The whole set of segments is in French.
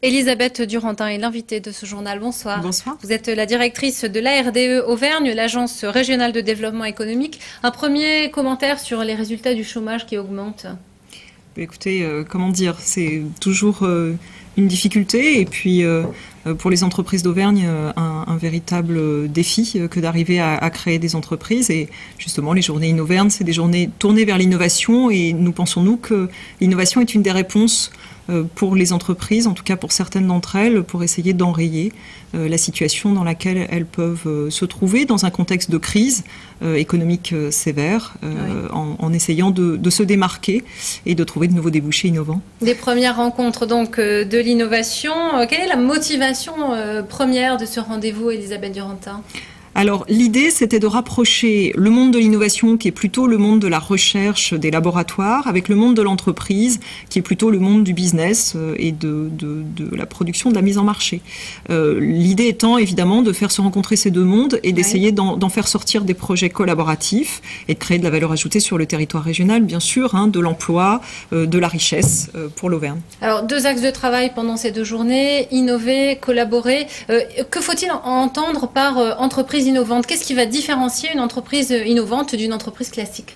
Elisabeth Durantin est l'invitée de ce journal. Bonsoir. Bonsoir. Vous êtes la directrice de l'ARDE Auvergne, l'Agence régionale de développement économique. Un premier commentaire sur les résultats du chômage qui augmente. Écoutez, comment dire, c'est toujours une difficulté et puis pour les entreprises d'Auvergne, un véritable défi que d'arriver à créer des entreprises. Et justement, les journées InnoVerne, c'est des journées tournées vers l'innovation et nous pensons, nous, que l'innovation est une des réponses pour les entreprises, en tout cas pour certaines d'entre elles, pour essayer d'enrayer la situation dans laquelle elles peuvent se trouver dans un contexte de crise économique sévère, oui. en essayant de se démarquer et de trouver de nouveaux débouchés innovants. Des premières rencontres donc de l'innovation. Quelle est la motivation première de ce rendez-vous, Elisabeth Durantin ? Alors, l'idée, c'était de rapprocher le monde de l'innovation, qui est plutôt le monde de la recherche des laboratoires, avec le monde de l'entreprise, qui est plutôt le monde du business et de la production, de la mise en marché. L'idée étant, évidemment, de faire se rencontrer ces deux mondes et d'essayer d'en faire sortir des projets collaboratifs et de créer de la valeur ajoutée sur le territoire régional, bien sûr, de l'emploi, de la richesse pour l'Auvergne. Alors, deux axes de travail pendant ces deux journées, innover, collaborer. Que faut-il entendre par entreprise innovante? Qu'est-ce qui va différencier une entreprise innovante d'une entreprise classique?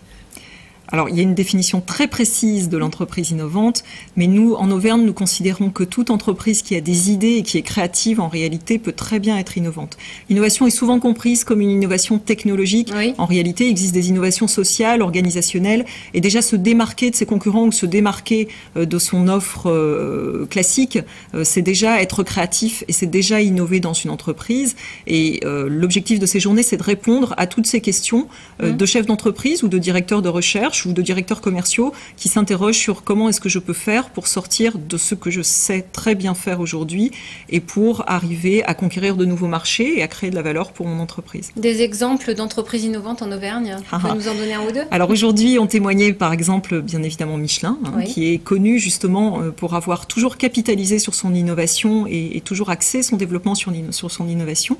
Alors, il y a une définition très précise de l'entreprise innovante, mais nous, en Auvergne, nous considérons que toute entreprise qui a des idées et qui est créative, en réalité, peut très bien être innovante. L'innovation est souvent comprise comme une innovation technologique. Oui. En réalité, il existe des innovations sociales, organisationnelles, et déjà se démarquer de ses concurrents ou se démarquer de son offre classique, c'est déjà être créatif et c'est déjà innover dans une entreprise. Et l'objectif de ces journées, c'est de répondre à toutes ces questions de chefs d'entreprise ou de directeurs de recherche ou de directeurs commerciaux qui s'interrogent sur comment est-ce que je peux faire pour sortir de ce que je sais très bien faire aujourd'hui et pour arriver à conquérir de nouveaux marchés et à créer de la valeur pour mon entreprise. Des exemples d'entreprises innovantes en Auvergne, vous pouvez nous en donner un ou deux? Alors aujourd'hui, on témoignait par exemple, bien évidemment, Michelin, oui. Qui est connu justement pour avoir toujours capitalisé sur son innovation et toujours axé son développement sur son innovation.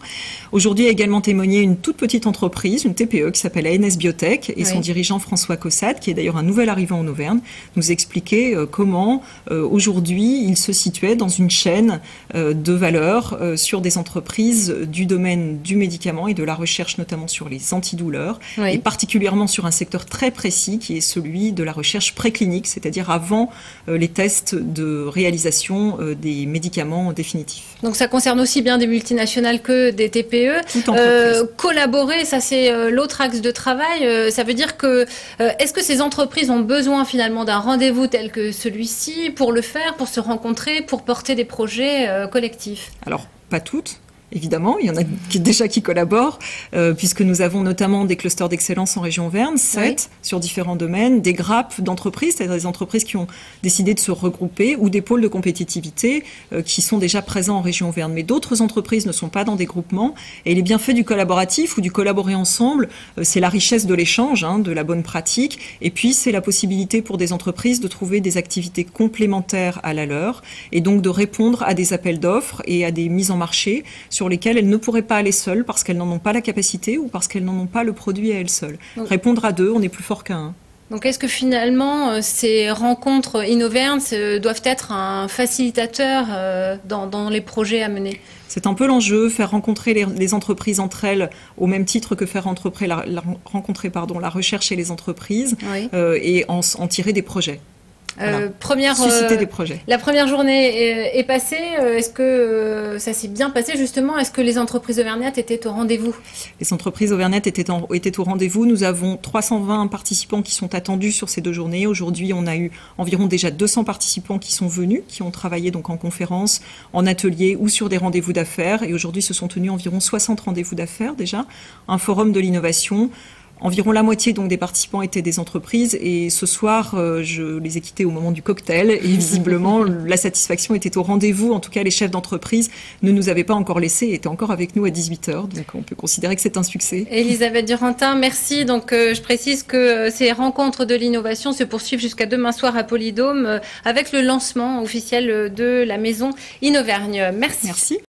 Aujourd'hui a également témoigné une toute petite entreprise, une TPE qui s'appelle ANS Biotech et son dirigeant François Cossade, qui est d'ailleurs un nouvel arrivant en Auvergne, nous expliquait comment aujourd'hui il se situait dans une chaîne de valeur sur des entreprises du domaine du médicament et de la recherche notamment sur les antidouleurs et particulièrement sur un secteur très précis qui est celui de la recherche préclinique, c'est-à-dire avant les tests de réalisation des médicaments définitifs. Donc ça concerne aussi bien des multinationales que des TPE. Collaborer, ça c'est l'autre axe de travail. Ça veut dire que est-ce que ces entreprises ont besoin finalement d'un rendez-vous tel que celui-ci pour le faire, pour se rencontrer, pour porter des projets collectifs? Alors, pas toutes. Évidemment, il y en a déjà qui collaborent, puisque nous avons notamment des clusters d'excellence en région Auvergne, 7 sur différents domaines, des grappes d'entreprises, c'est-à-dire des entreprises qui ont décidé de se regrouper, ou des pôles de compétitivité qui sont déjà présents en région Auvergne. Mais d'autres entreprises ne sont pas dans des groupements, et les bienfaits du collaboratif ou du collaborer ensemble, c'est la richesse de l'échange, de la bonne pratique, et puis c'est la possibilité pour des entreprises de trouver des activités complémentaires à la leur, et donc de répondre à des appels d'offres et à des mises en marché sur lesquelles elles ne pourraient pas aller seules parce qu'elles n'en ont pas la capacité ou parce qu'elles n'en ont pas le produit à elles seules. Donc, répondre à deux, on est plus fort qu'à un. Donc est-ce que finalement ces rencontres InnoVerne doivent être un facilitateur dans les projets à mener? C'est un peu l'enjeu, faire rencontrer les entreprises entre elles au même titre que faire rencontrer la recherche et les entreprises et en tirer des projets. Susciter des projets. La première journée est passée. Est-ce que ça s'est bien passé justement? Est-ce que les entreprises auvergnates étaient au rendez-vous? Les entreprises auvergnates étaient au rendez-vous. Nous avons 320 participants qui sont attendus sur ces deux journées. Aujourd'hui, on a eu environ déjà 200 participants qui sont venus, qui ont travaillé donc en conférence, en atelier ou sur des rendez-vous d'affaires. Et aujourd'hui, se sont tenus environ 60 rendez-vous d'affaires déjà. Un forum de l'innovation. Environ la moitié donc des participants étaient des entreprises et ce soir, je les ai quittés au moment du cocktail et visiblement la satisfaction était au rendez-vous. En tout cas, les chefs d'entreprise ne nous avaient pas encore laissés et étaient encore avec nous à 18h. Donc on peut considérer que c'est un succès. Elisabeth Durantin, merci. Donc je précise que ces rencontres de l'innovation se poursuivent jusqu'à demain soir à Polydôme avec le lancement officiel de la maison InnoVergne. Merci. Merci.